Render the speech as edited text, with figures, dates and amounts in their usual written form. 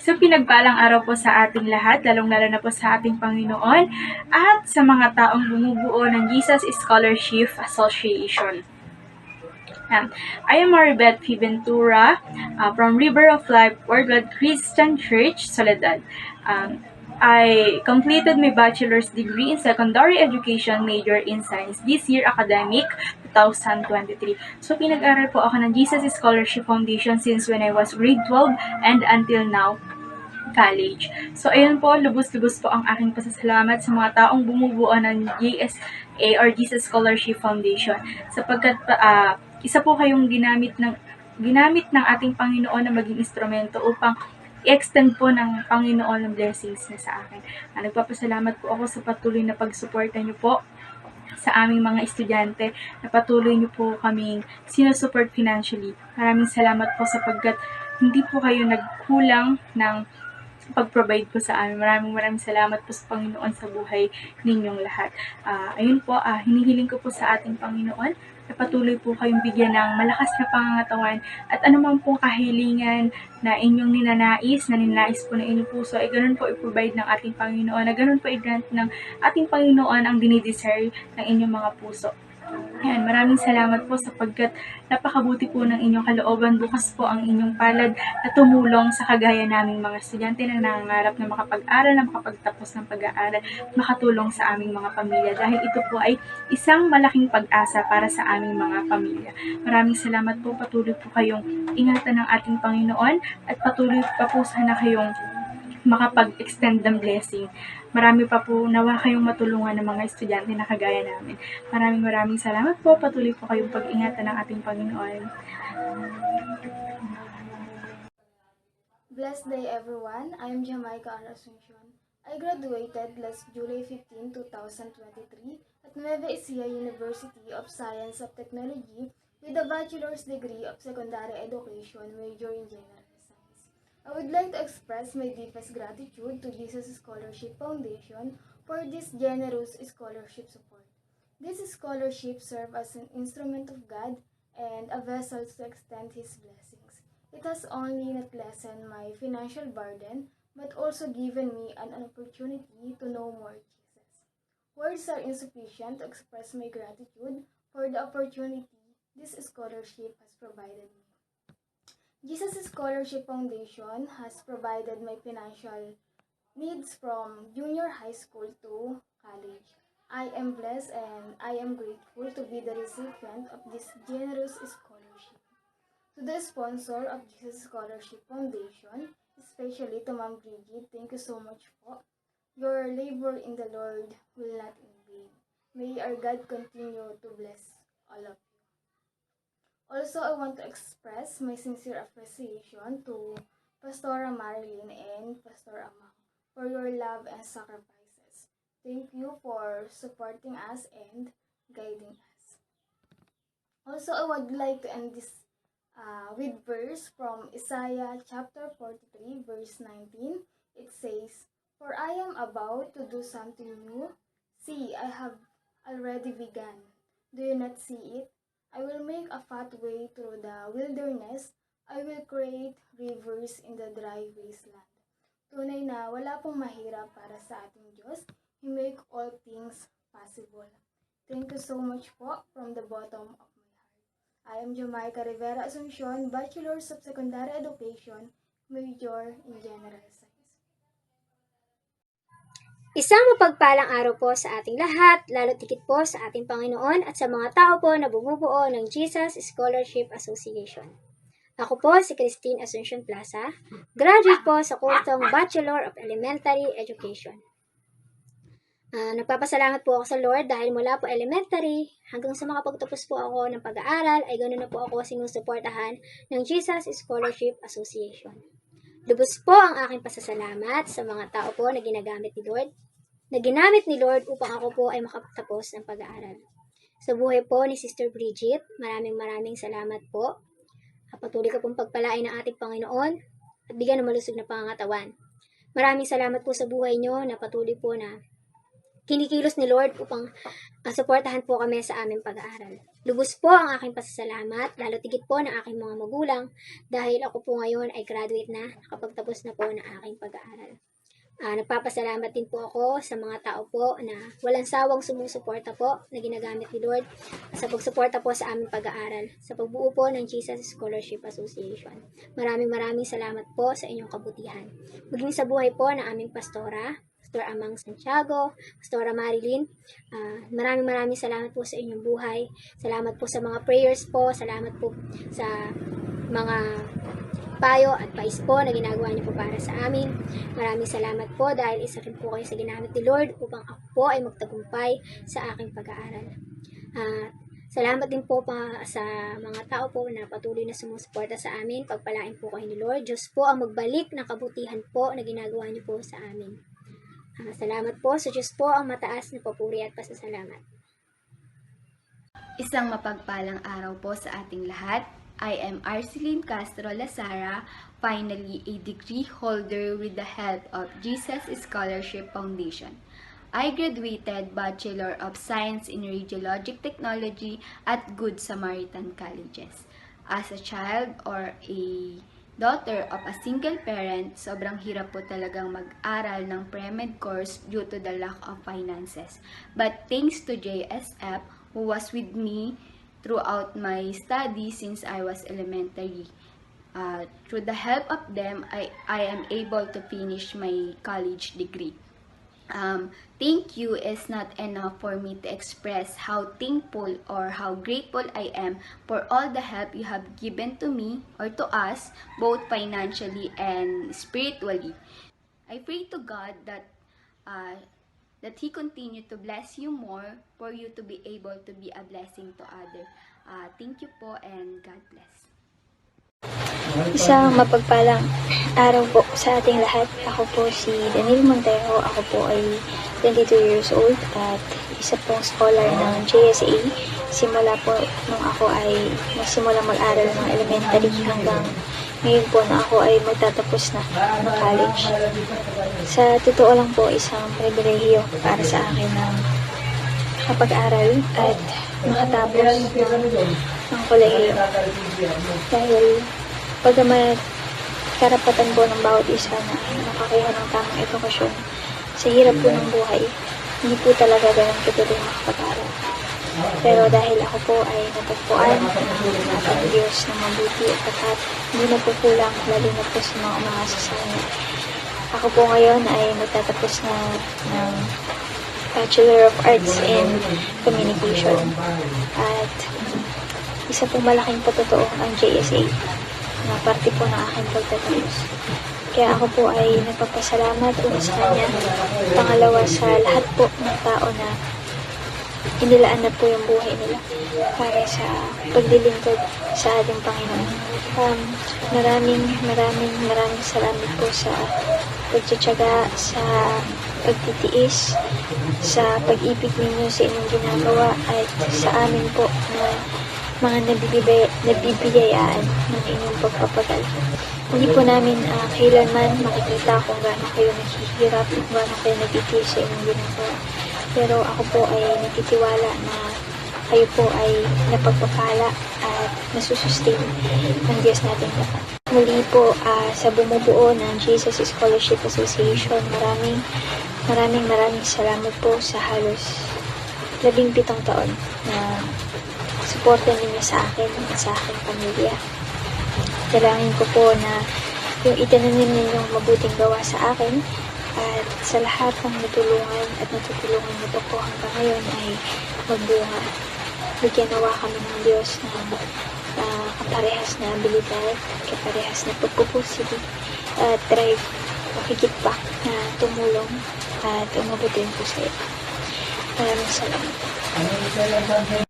So pinagpalang araw po sa ating lahat, lalong-lalo na po sa ating Panginoon at sa mga taong bumubuo ng Jesus Scholarship Association. I am Maribeth P. Ventura from River of Life Worldwide Christian Church, Soledad. I completed my bachelor's degree in secondary education major in science this year academic 2023. So pinag-aral po ako ng Jesus Scholarship Foundation since when I was grade 12 and until now college. So, ayun po, lubos-lubos po ang aking pasasalamat sa mga taong bumubuo ng GSA or Jesus Scholarship Foundation sapagkat isa po kayong ginamit ng ating Panginoon na maging instrumento upang i-extend po ng Panginoon ng blessings niya sa akin. Nagpapasalamat po ako sa patuloy na pagsuporta niyo po sa aming mga estudyante na patuloy niyo po kaming sinusupport financially. Maraming salamat po sapagkat hindi po kayo nagkulang ng pag-provide po sa amin. Maraming salamat po sa Panginoon sa buhay ninyong lahat. Ayun po, hinihiling ko po sa ating Panginoon na patuloy po kayong bigyan ng malakas na pangangatawan at anumang pong kahilingan na inyong ninanais po na inyong puso, ay ganun po i-provide ng ating Panginoon, na ganun po i-grant ng ating Panginoon ang dinidesire ng inyong mga puso. Ayan, maraming salamat po sapagkat napakabuti po ng inyong kalooban. Bukas po ang inyong palad na tumulong sa kagaya naming mga estudyante na nangangarap na makapag-aral, na makapagtapos ng pag-aaral, makatulong sa aming mga pamilya. Dahil ito po ay isang malaking pag-asa para sa aming mga pamilya. Maraming salamat po. Patuloy po kayong ingatan ng ating Panginoon at patuloy pa po sana kayong makapag-extend ng blessing. Marami pa po nawa kayong matulungan ng mga estudyante na kagaya namin. Maraming salamat po. Patuloy po kayong pag-ingatan ng ating Panginoon. Blessed day everyone. I am Jamaica Asuncion. I graduated last July 15, 2023 at Nueva Ecija University of Science of Technology with a bachelor's degree of secondary education major in general science. I would like to express my deepest gratitude to Jesus Scholarship Foundation for this generous scholarship support. This scholarship serves as an instrument of God and a vessel to extend His blessings. It has only not lessened my financial burden, but also given me an opportunity to know more Jesus. Words are insufficient to express my gratitude for the opportunity this scholarship has provided me. Jesus Scholarship Foundation has provided my financial needs from junior high school to college. I am blessed and I am grateful to be the recipient of this generous scholarship. To the sponsor of Jesus Scholarship Foundation, especially to Ma'am Bridget, thank you so much po. Your labor in the Lord will not in vain. May our God continue to bless all of you. Also, I want to express my sincere appreciation to Pastora Marilyn and Pastor Amang for your love and sacrifices. Thank you for supporting us and guiding us. Also, I would like to end this with verse from Isaiah chapter 43 verse 19. It says, "For I am about to do something new. See, I have already begun. Do you not see it? I will make a pathway through the wilderness. I will create rivers in the dry wasteland." Tunay na wala pong mahirap para sa ating Diyos. He make all things possible. Thank you so much po from the bottom of my heart. I am Jamaica Rivera Asuncion, Bachelor's of Secondary Education, Major in General Science. Isang mapagpalang araw po sa ating lahat, lalo tikit po sa ating Panginoon at sa mga tao po na bumubuo ng Jesus Scholarship Association. Ako po si Christine Asuncion Plaza, graduate po sa kursong Bachelor of Elementary Education. Nagpapasalamat po ako sa Lord dahil mula po elementary hanggang sa makapagtapos po ako ng pag-aaral ay ganoon na po ako sinusuportahan ng Jesus Scholarship Association. Lubos po ang aking pasasalamat sa mga tao po na ginamit ni Lord upang ako po ay makapagtapos ng pag-aaral. Sa buhay po ni Sister Bridget, maraming salamat po. Patuloy ka pong pagpalain ng ating Panginoon at bigyan ng malusog na pangangatawan. Maraming salamat po sa buhay nyo na patuloy po na kinikilos ni Lord upang suportahan po kami sa aming pag-aaral. Lubos po ang aking pasasalamat, lalo tigit po ng aking mga magulang dahil ako po ngayon ay graduate na, nakapagtapos na po ng aking pag-aaral. Nagpapasalamat din po ako sa mga tao po na walang sawang sumusuporta po na ginagamit ni Lord sa pagsuporta po sa aming pag-aaral, sa pagbuo po ng Jesus Scholarship Association. Maraming salamat po sa inyong kabutihan. Maging sa buhay po ng aming pastora, Pastor Amang Santiago, Pastora Marilyn, maraming salamat po sa inyong buhay. Salamat po sa mga prayers po, salamat po sa mga payo at pais po na ginagawa niyo po para sa amin. Maraming salamat po dahil isa rin po kayo sa ginamit ni Lord upang ako po ay magtagumpay sa aking pag-aaral. Salamat din po pa sa mga tao po na patuloy na sumusuporta sa amin. Pagpalain po kayo ni Lord. Diyos po ang magbalik ng kabutihan po na ginagawa niyo po sa amin. Salamat po sa Diyos po ang mataas na papuri at pasasalamat. Isang mapagpalang araw po sa ating lahat. I am Arceline Castro Lazara, finally a degree holder with the help of Jesus Scholarship Foundation. I graduated Bachelor of Science in Radiologic Technology at Good Samaritan Colleges. As a child or a daughter of a single parent, sobrang hirap po talagang mag-aral ng pre-med course due to the lack of finances. But thanks to JSF, who was with me throughout my studies since I was elementary. Through the help of them, I am able to finish my college degree. Thank you is not enough for me to express how thankful or how grateful I am for all the help you have given to me or to us, both financially and spiritually. I pray to God that He continue to bless you more for you to be able to be a blessing to others. Thank you po and God bless. Isang mapagpalang araw po sa ating lahat. Ako po si Daniel Montejo. Ako po ay 22 years old at isa pong scholar ng JSA. Simula po nung ako ay nagsimula mag-aral ng elementary hanggang ngayon po na ako ay magtatapos na ng college. Sa totoo lang po, isang pribilehiyo para sa akin ng kapag-aral at makatapos ng kolehiyo. Dahil pagkamat karapatan po ng bawat isa na makakuha ng tamang edukasyon sa hirap po ng buhay, hindi po talaga ganun katuloy makapag-aral. Pero dahil ako po ay natagpuan ng ating Diyos na mabuti at tapat, hindi na po kulang, lalo na po sa mga umasa sa Kanya. Ako po ngayon ay magtatapos na ng Bachelor of Arts in Communication. At isa pong malaking patotoo ang JSA na parte po ng aking pagtatapos. Kaya ako po ay nagpapasalamat una sa Kanya, pangalawa sa lahat po ng tao na inilaan na po yung buhay nila para sa paglilingkod sa ating Panginoon. Maraming salamat po sa pagtsatsaga, sa pagtitiis, sa pag-ibig ninyo sa inyong ginagawa at sa amin po na mga nabibiyayaan ng inyong pagpapagal. Hindi po namin kailanman makikita kung gaano kayo naghihirap, kung gaano kayo nagtitiis sa inyong ginagawa. Pero ako po ay nagtitiwala na kayo po ay napagpapala at nasusustain ng Diyos natin lahat. Muli po sa bumubuo ng Jesus Scholarship Association, maraming salamat po sa halos 17 taon na suporta ninyo sa akin at sa aking pamilya. Dalangin ko po na yung itananim ninyong mabuting gawa sa akin at sa lahat ng natulungan at natutulungan niyo po hanggang ngayon ay magbunga. Bigyan nawa kami ng Diyos ng kaparehas na abilidad, kaparehas na pagpupusili at drive makikit pa na tumulong at umabutin po sa iyo. Maraming salamat.